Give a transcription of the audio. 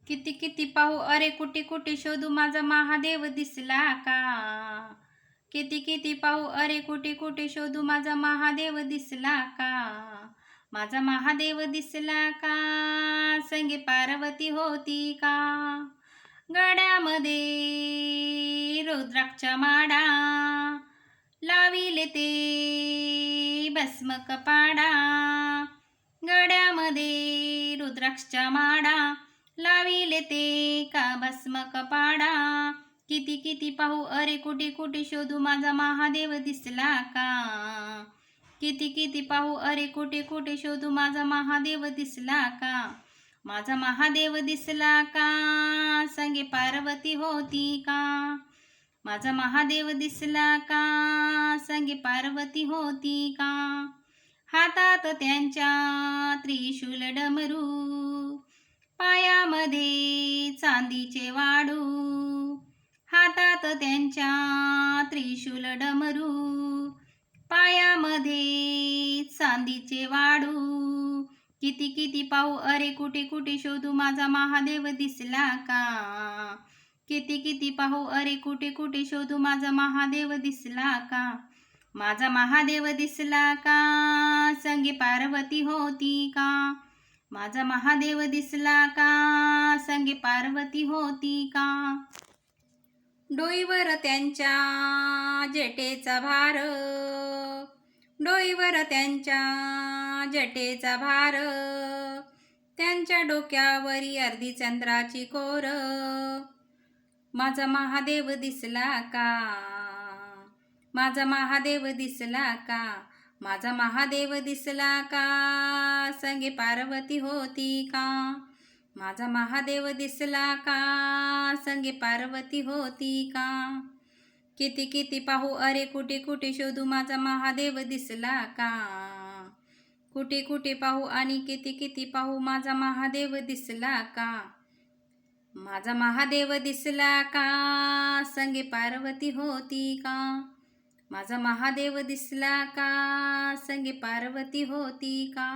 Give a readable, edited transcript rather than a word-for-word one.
किती किती पाहू अरे कुठे कुठे शोधू माझा महादेव दिसला का. किती किती पाहू अरे कुठे कुठे शोधू माझा महादेव दिसला का. माझा महादेव दिसला का. संगे पार्वती होती का. गड्यामध्ये रुद्राक्षा माडा लाविले ते भस्म कपाडा. गड्यामध्ये रुद्राक्षा माडा लाविले ते का भस्म कपाडा. किती किती पाहू अरे कुठे कुठे शोधू माझा महादेव दिसला का. किती किती पाहू अरे कुठे कुठे शोधू माझा महादेव दिसला का. माझा महादेव दिसला का. संगे पार्वती होती का. माझा महादेव दिसला का. संगे पार्वती होती का. हातात त्यांच्या त्रिशूल डमरू पायामध्ये चांदीचे वाडू. हातात त्यांच्या त्रिशूल डमरू पायामध्ये चांदीचे वाडू. किती किती पाहू अरे कुठे कुठे शोधू माझा महादेव दिसला का. किती किती पाहू अरे कुठे कुठे शोधू माझा महादेव दिसला का. माझा महादेव दिसला का. संगे पार्वती होती का. माझा महादेव दिसला का. संगे पार्वती होती का. डोईवर त्यांच्या जटेचा भार. डोईवर त्यांच्या जटेचा भार. त्यांच्या डोक्यावरी अर्धी चंद्राची कोर. माझा महादेव दिसला का. माझा महादेव दिसला का. माझा महादेव दिसला का. संगे पार्वती होती का. माझा महादेव दिसला का. संगे पार्वती होती का. किती किती पाहू अरे कुठे कुठे शोधू माझा महादेव दिसला का. कुठे कुठे पाहू आणि किती किती पाहू माझा महादेव दिसला का. माझा महादेव दिसला का. संगे पार्वती होती का. माझा महादेव दिसला का. संगे पार्वती होती का.